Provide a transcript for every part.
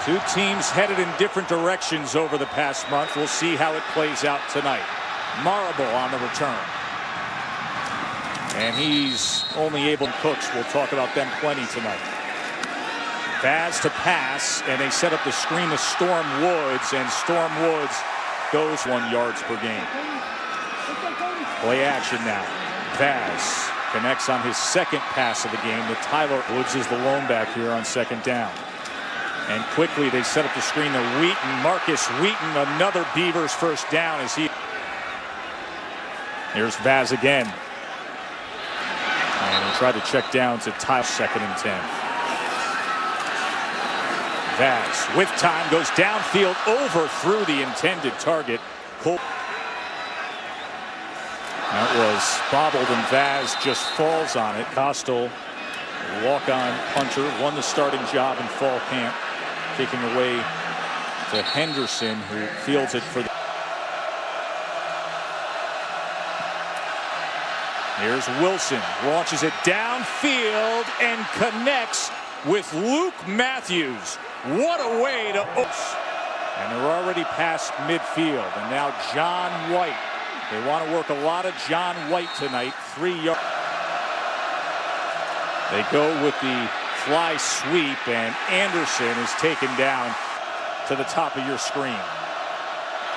Two teams headed in different directions over the past month. We'll see how it plays out tonight. Marable on the return. And he's only able to Cooks. We'll talk about them plenty tonight. Vaz to pass, and they set up the screen to Storm Woods, and Storm Woods goes 1 yards per game. Play action now. Vaz connects on his second pass of the game to Tyler. Woods is the lone back here on second down. And quickly they set up the screen to Wheaton. Marcus Wheaton, another Beavers first down as he. Here's Vaz again. And he tried to check down to Tyler, 2nd and 10. Vaz with time goes downfield, overthrew the intended target. That was bobbled and Vaz just falls on it. Costal, walk-on punter, won the starting job in fall camp. Kicking away to Henderson, who fields it for the. Here's Wilson, launches it downfield and connects with Luke Matthews. What a way to. And they're already past midfield. And now John White. They want to work a lot of John White tonight. 3 yards. They go with the fly sweep, and Anderson is taken down to the top of your screen.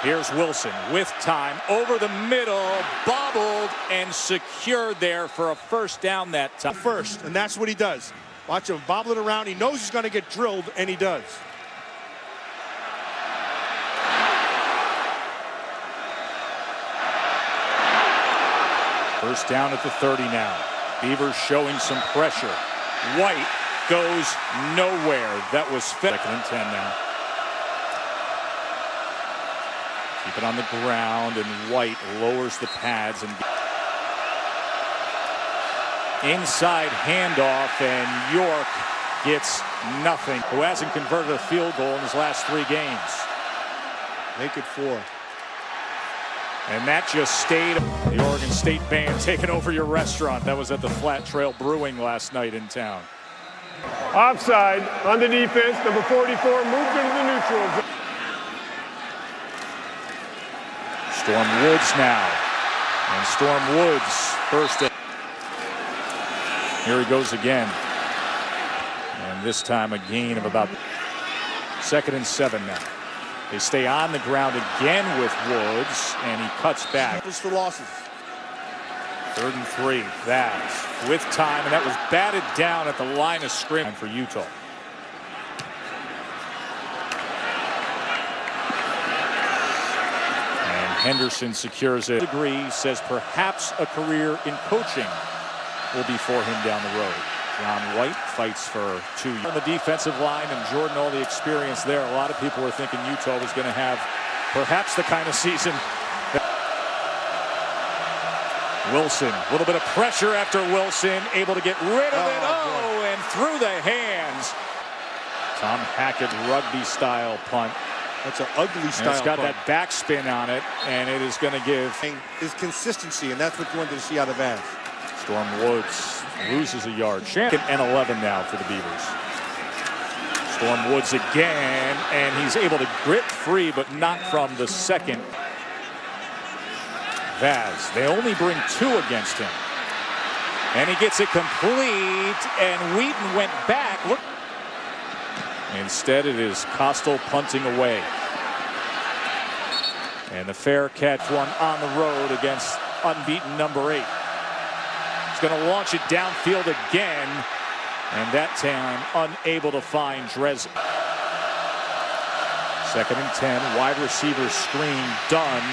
Here's Wilson with time over the middle, bobbled and secured there for a first down that time. First, and that's what he does. Watch him bobble it around. He knows he's going to get drilled, and he does. First down at the 30 now. Beavers showing some pressure. White goes nowhere. That was 2nd and 10 now. Keep it on the ground, and White lowers the pads and inside handoff, and York gets nothing. Who hasn't converted a field goal in his last 3 games. Make it 4. And that just stayed. The Oregon State band taking over your restaurant. That was at the Flat Trail Brewing last night in town. Offside on the defense. Number 44 moved into the neutral zone. Storm Woods now. And Storm Woods first. Here he goes again. And this time a gain of about 2nd and 7 now. They stay on the ground again with Woods, and he cuts back. For losses. 3rd and 3. Vaz with time, and that was batted down at the line of scrimmage for Utah. And Henderson secures it. Degree says perhaps a career in coaching will be for him down the road. John White fights for 2 years on the defensive line, and Jordan, all the experience there. A lot of people were thinking Utah was going to have perhaps the kind of season. Wilson, a little bit of pressure after Wilson, able to get rid of it. And through the hands. Tom Hackett rugby-style punt. That's an ugly style. And it's got punt. that backspin on it, and it is going to give. His consistency, and that's what you wanted to see out of Vaz. Storm Woods loses a yard. 2nd and 11 now for the Beavers. Storm Woods again, and he's able to grip free, but not from the 2nd. Vaz, they only bring 2 against him. And he gets it complete, and Wheaton went back. Look. Instead, it is Costal punting away. And the fair catch one on the road against unbeaten number 8. He's going to launch it downfield again, and that time unable to find Dres. 2nd and 10, wide receiver screen done.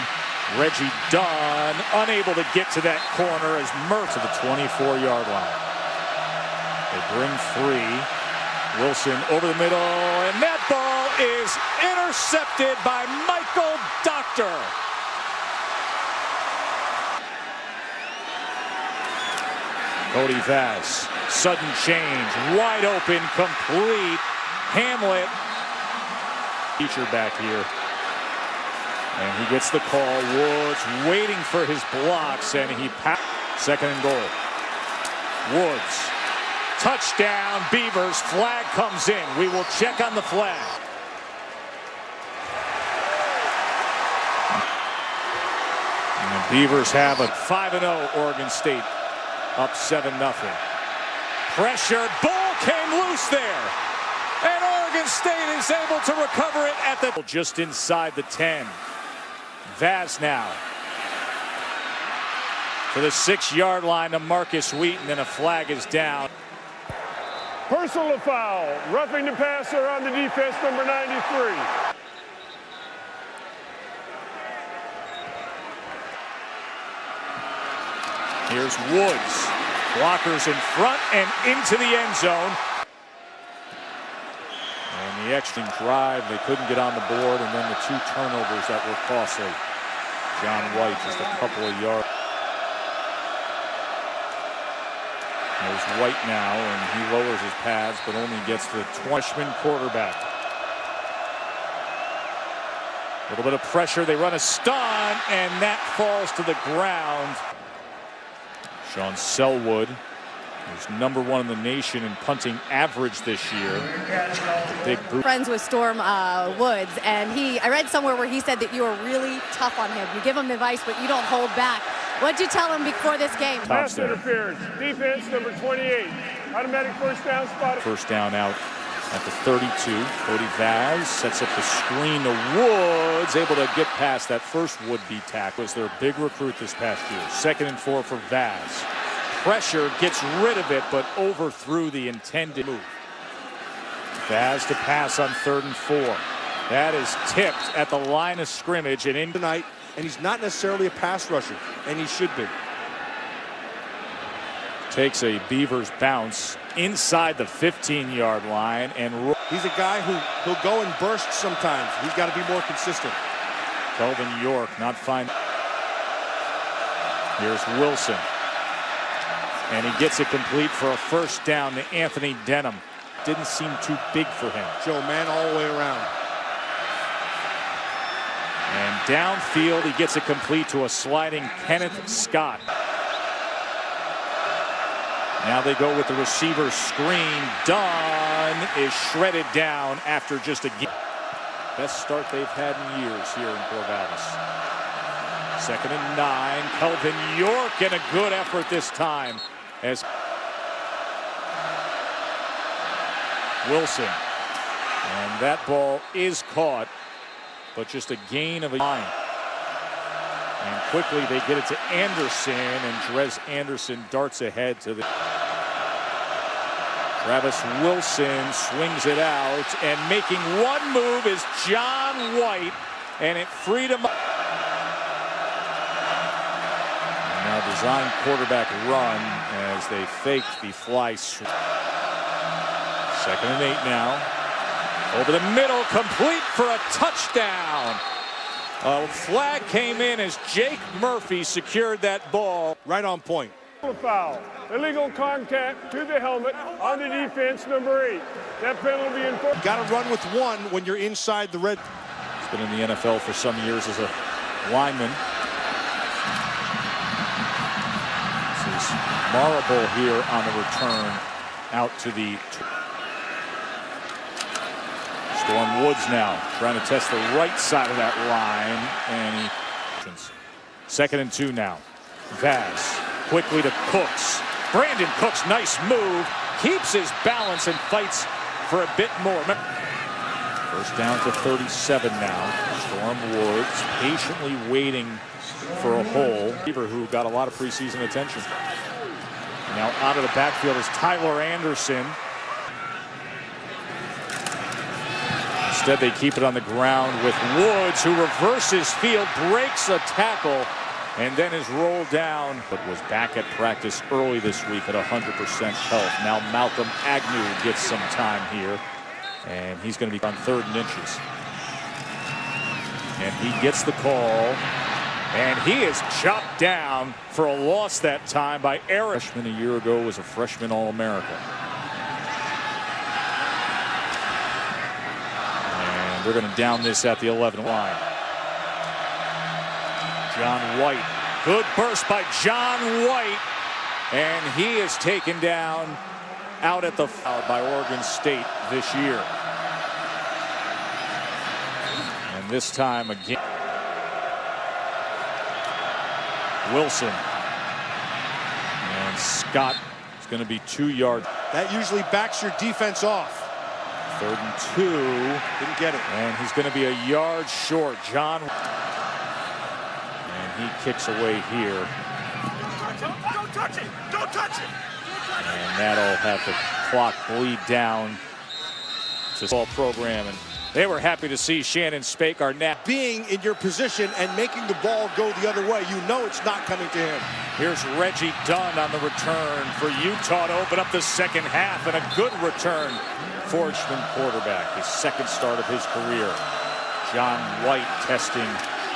Reggie Dunn unable to get to that corner as Murph to the 24-yard line. They bring 3. Wilson over the middle, and that ball is intercepted by Michael Doctor. Cody Vaz, sudden change, wide open, complete. Hamlet, feature back here. And he gets the call. Woods waiting for his blocks, and he passed. 2nd and goal. Woods, touchdown Beavers. Flag comes in. We will check on the flag. Beavers have a 5-0 Oregon State, up 7-0. Pressure, ball came loose there. And Oregon State is able to recover it at the just inside the 10. Vaz now to the 6-yard line to Marcus Wheaton, and a flag is down. Personal foul. Roughing the passer on the defense, number 93. Here's Woods. Blockers in front and into the end zone. And the extra drive, they couldn't get on the board, and then the 2 turnovers that were costly. John White just a couple of yards. There's White now, and he lowers his pads, but only gets to the freshman quarterback. A little bit of pressure, they run a stun, and that falls to the ground. Sean Selwood, who's #1 in the nation in punting average this year. Big boot. Friends with Storm Woods, and I read somewhere where he said that you are really tough on him. You give him advice, but you don't hold back. What'd you tell him before this game? Pass interference. Defense, number 28. Automatic first down spot. First down out at the 32. Cody Vaz sets up the screen to Woods, able to get past that first would-be tackle. Was their big recruit this past year. 2nd and 4 for Vaz. Pressure, gets rid of it, but overthrew the intended move. Vaz to pass on 3rd and 4. That is tipped at the line of scrimmage and in tonight, and he's not necessarily a pass rusher, and he should be. Takes a Beavers bounce inside the 15-yard line, and he's a guy who'll go and burst sometimes. He's got to be more consistent. Kelvin York not fine. Here's Wilson, and he gets it complete for a first down to Anthony Denham. Didn't seem too big for him. Joe, man, all the way around. And downfield, he gets it complete to a sliding Kenneth Scott. Now they go with the receiver screen. Dunn is shredded down after just a best start they've had in years here in Corvallis. 2nd and 9. Kelvin York, and a good effort this time as Wilson. And that ball is caught, but just a gain of a line. And quickly they get it to Anderson, and Drez Anderson darts ahead to the Travis Wilson swings it out, and making one move is John White, and it freed him up. And now design quarterback run as they fake the fly. 2nd and 8 now. Over the middle, complete for a touchdown. A flag came in as Jake Murphy secured that ball. Right on point. Foul. Illegal contact to the helmet on the defense, number 8. That penalty enforced. You got to run with one when you're inside the red. He's been in the NFL for some years as a lineman. This is Marable here on the return out to the Storm Woods now trying to test the right side of that line, and he 2nd and 2 now. Vaz quickly to Cooks. Brandon Cooks, nice move, keeps his balance and fights for a bit more. First down to 37 now. Storm Woods patiently waiting for a hole. Who got a lot of preseason attention. Now out of the backfield is Tyler Anderson. Instead, they keep it on the ground with Woods, who reverses field, breaks a tackle, and then is rolled down. But was back at practice early this week at 100% health. Now Malcolm Agnew gets some time here, and he's going to be on 3rd and inches. And he gets the call, and he is chopped down for a loss that time by Eric. A year ago was a freshman All-America. They're going to down this at the 11 line. John White. Good burst by John White. And he is taken down out at the foul by Oregon State this year. And this time again. Wilson. And Scott is going to be 2 yards. That usually backs your defense off. 3rd and 2. Didn't get it. And he's going to be a yard short. John. And he kicks away here. Don't touch it! Don't touch it! And that'll have the clock bleed down to the program. And they were happy to see Shannon Spake, our net. Being in your position and making the ball go the other way, you know it's not coming to him. Here's Reggie Dunn on the return for Utah to open up the second half, and a good return for Richmond quarterback, his 2nd start of his career. John White testing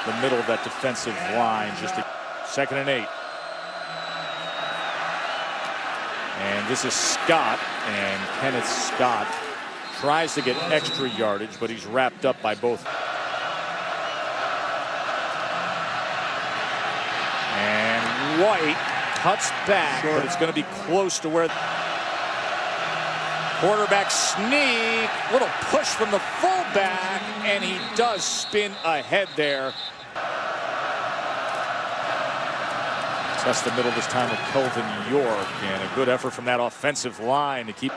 the middle of that defensive line. Just a 2nd and 8. And this is Scott, and Kenneth Scott tries to get extra yardage, but he's wrapped up by both. And White cuts back, but it's going to be close to where quarterback sneak, little push from the fullback, and he does spin ahead there. That's the middle this time of Kelvin York, and a good effort from that offensive line to keep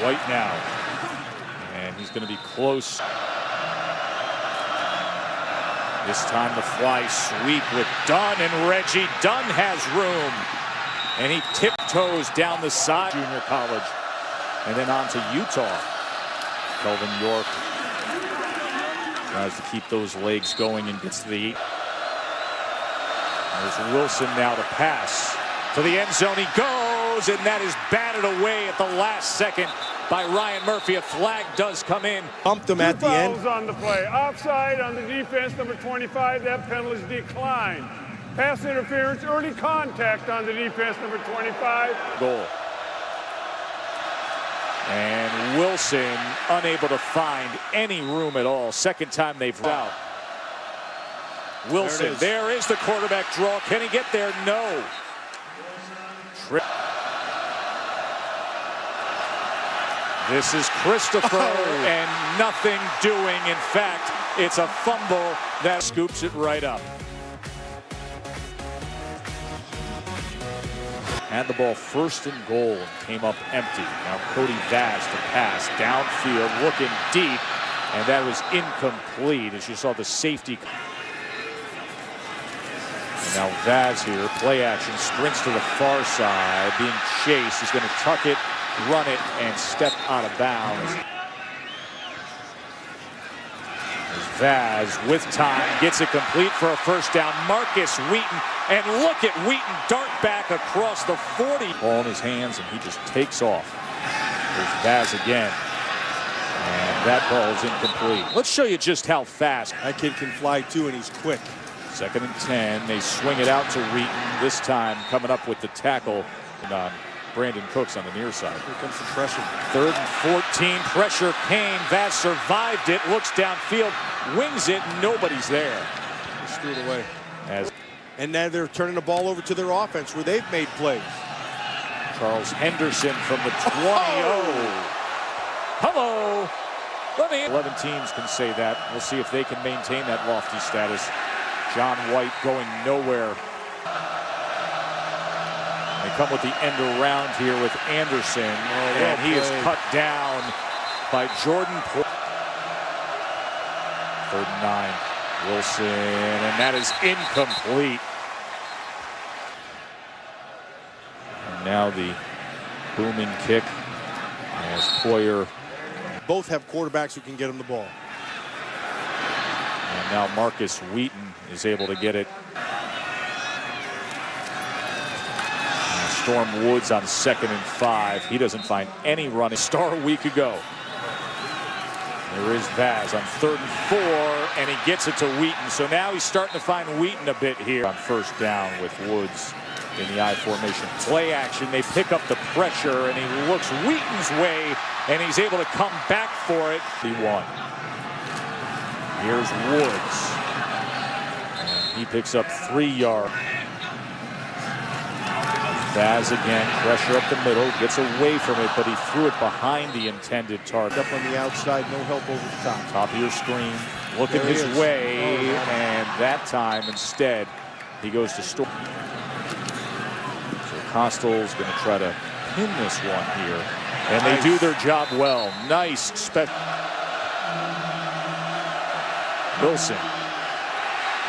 White now, and he's going to be close. This time the fly sweep with Dunn, and Reggie Dunn has room, and he tiptoes down the side. Junior college, and then on to Utah. Kelvin York tries to keep those legs going and gets to the 8. There's Wilson now to pass to the end zone. He goes, and that is batted away at the last second by Ryan Murphy. A flag does come in. Bumped him at the end. Fouls on the play. Offside on the defense, number 25. That penalty is declined. Pass interference, early contact on the defense, number 25. Goal. And Wilson unable to find any room at all. 2nd time they've out. Wilson, there is the quarterback draw. Can he get there? No. Trip. This is Christopher, and nothing doing. In fact, it's a fumble that scoops it right up. Had the ball 1st and goal and came up empty. Now Cody Vaz to pass downfield, looking deep, and that was incomplete as you saw the safety. And now Vaz here, play action, sprints to the far side, being chased. He's going to tuck it, run it, and step out of bounds. As Vaz, with time, gets it complete for a 1st down. Marcus Wheaton, and look at Wheaton dart back across the 40. Ball in his hands, and he just takes off. There's Vaz again. And that ball is incomplete. Let's show you just how fast. That kid can fly too, and he's quick. 2nd and 10. They swing it out to Wheaton. This time coming up with the tackle on Brandon Cooks on the near side. Here comes the pressure. 3rd and 14. Pressure came. Vaz survived it. Looks downfield. Wings it. Nobody's there. They screwed away. And now they're turning the ball over to their offense where they've made plays. Charles Henderson from the 20. Oh. Hello. 11 teams can say that. We'll see if they can maintain that lofty status. John White going nowhere. They come with the end around here with Anderson, and he is cut down by Jordan. 3rd and 9. Wilson, and that is incomplete. And now the booming kick as Poyer. Both have quarterbacks who can get them the ball. And now Marcus Wheaton is able to get it. And Storm Woods on 2nd and 5. He doesn't find any run. Star a week ago. There is Vaz on 3rd and 4, and he gets it to Wheaton. So now he's starting to find Wheaton a bit here on 1st down with Woods in the I formation. Play action, they pick up the pressure, and he looks Wheaton's way, and he's able to come back for it. He won. Here's Woods. And he picks up 3 yards. Vaz again, pressure up the middle, gets away from it, but he threw it behind the intended target. Up on the outside, no help over the top. Top of your screen, looking his way, and that time instead he goes to Storm. So Costell's going to try to pin this one here, and they do their job well. Nice Wilson.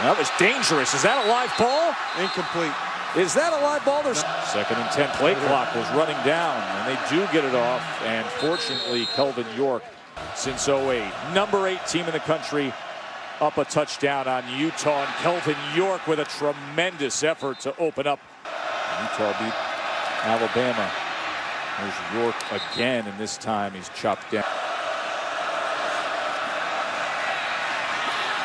That was dangerous. Is that a live ball? Incomplete. Is that a live ball? There's second and 10. Play clock was running down, and they do get it off. And fortunately, Kelvin York, since 08, number 8 team in the country, up a touchdown on Utah. And Kelvin York with a tremendous effort to open up. Utah beat Alabama. There's York again, and this time he's chopped down.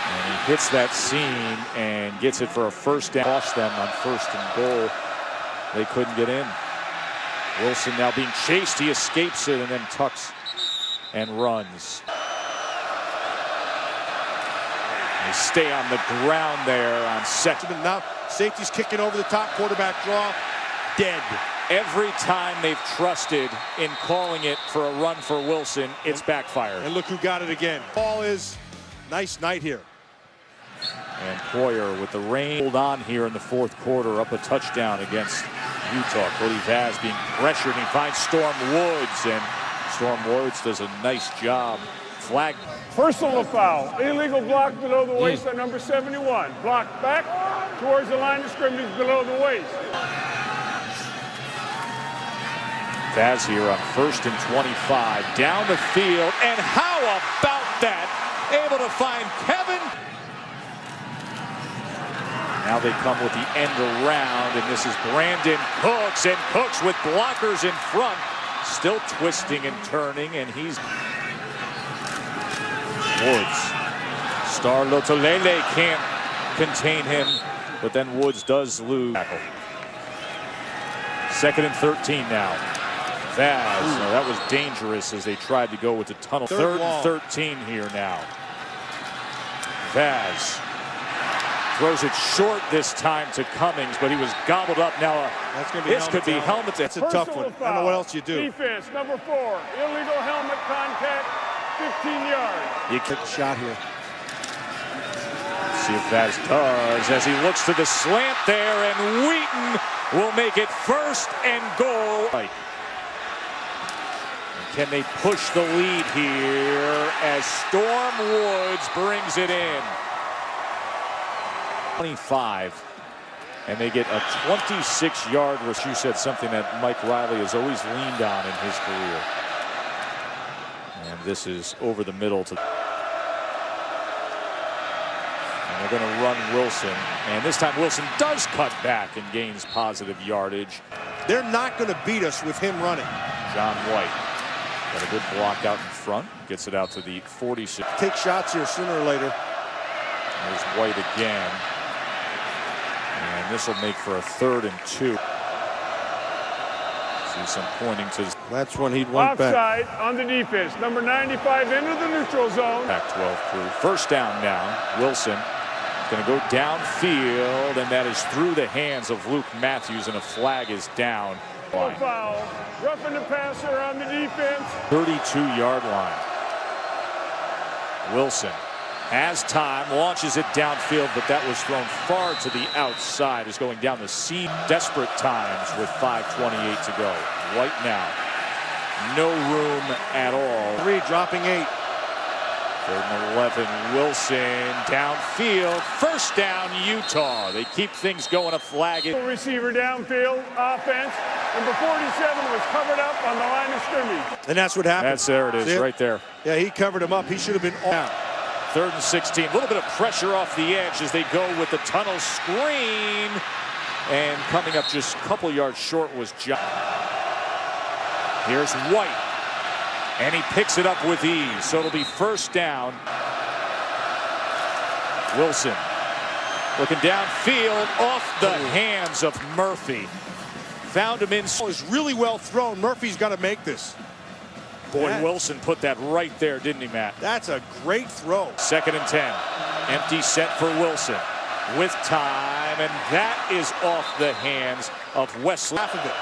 And he hits that seam and gets it for a first down. Lost them on 1st and goal. They couldn't get in. Wilson now being chased. He escapes it and then tucks and runs. They stay on the ground there on second. Now safety's kicking over the top. Quarterback draw. Dead. Every time they've trusted in calling it for a run for Wilson, it's backfired. And look who got it again. Ball is nice night here. And Poyer with the rain hold on here in the 4th quarter, up a touchdown against Utah. Cody Vaz being pressured, and he finds Storm Woods, and Storm Woods does a nice job. Flag. Personal foul. Illegal block below the waist on number 71. Block back towards the line of scrimmage below the waist. Vaz here on 1st and 25. Down the field, and how about that? Able to find Kevin. Now they come with the end around, and this is Brandon Cooks, and Cooks with blockers in front, still twisting and turning, and he's Woods. Star Lotolele can't contain him, but then Woods does lose. Tackle. 2nd and 13 now. Vaz, no, that was dangerous as they tried to go with the tunnel. 3rd and 13 here now. Vaz throws it short this time to Cummings, but he was gobbled up. Now this could be helmet. That's a tough one. I don't know what else you do. Defense, number 4. Illegal helmet contact, 15 yards. You kick a shot here. See if Vaz does as he looks to the slant there, and Wheaton will make it 1st and goal. Right. Can they push the lead here as Storm Woods brings it in? 25, and they get a 26-yard rush. You said something that Mike Riley has always leaned on in his career. And this is over the middle to. And they're going to run Wilson, and this time Wilson does cut back and gains positive yardage. They're not going to beat us with him running. John White got a good block out in front, gets it out to the 46. Take shots here sooner or later. There's White again. And this will make for a 3rd and 2. See some pointing to. That's when he'd want back. Offside on the defense. Number 95 into the neutral zone. Pac-12 crew. 1st down now. Wilson going to go downfield, and that is through the hands of Luke Matthews, and a flag is down. Foul. Roughing the passer on the defense. 32-yard line. Wilson has time, launches it downfield, but that was thrown far to the outside. Is going down the seam. Desperate times with 5:28 to go. White now. No room at all. 3, dropping 8. 3rd and 11. Wilson downfield. 1st down, Utah. They keep things going. A flag. Receiver downfield. Offense. Number 47 was covered up on the line of scrimmage. And that's what happened. There it is, right there. Yeah, he covered him up. He should have been down. 3rd and 16. A little bit of pressure off the edge as they go with the tunnel screen. And coming up just a couple yards short was John. Here's White. And he picks it up with ease. So it'll be 1st down. Wilson looking downfield off the hands of Murphy. Found him in. It was really well thrown. Murphy's got to make this. Boy, Wilson put that right there, didn't he, Matt? That's a great throw. 2nd and 10. Empty set for Wilson. with time, and that is off the hands of Wesley. Half of it.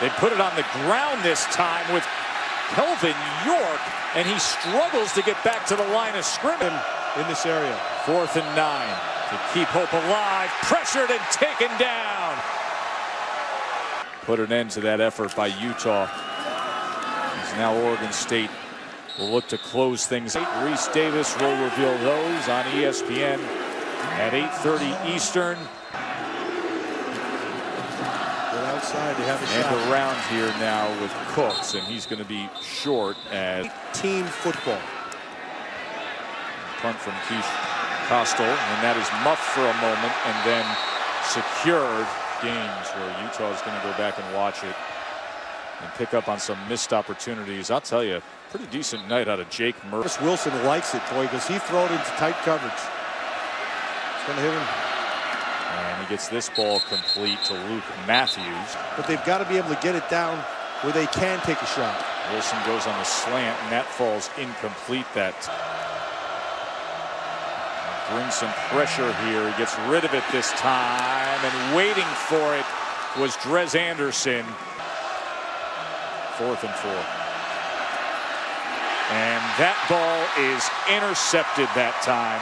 They put it on the ground this time with Kelvin York, and he struggles to get back to the line of scrimmage. In this area. 4th and 9 to keep hope alive. Pressured and taken down. Put an end to that effort by Utah. As now Oregon State will look to close things. Reese Davis will reveal those on ESPN at 8:30 Eastern. They're outside. They have a shot. And around here now with Cooks, and he's going to be short as team football. Punt from Keith Costal, and that is muffed for a moment and then secured. Games where Utah is going to go back and watch it and pick up on some missed opportunities. I'll tell you, pretty decent night out of Jake Murphy. Wilson likes it, boy, because he throws it into tight coverage. It's going to hit him. And he gets this ball complete to Luke Matthews. But they've got to be able to get it down where they can take a shot. Wilson goes on the slant, and that falls incomplete. That brings some pressure here. He gets rid of it this time, and waiting for it was Drez Anderson. 4th and 4. And that ball is intercepted that time.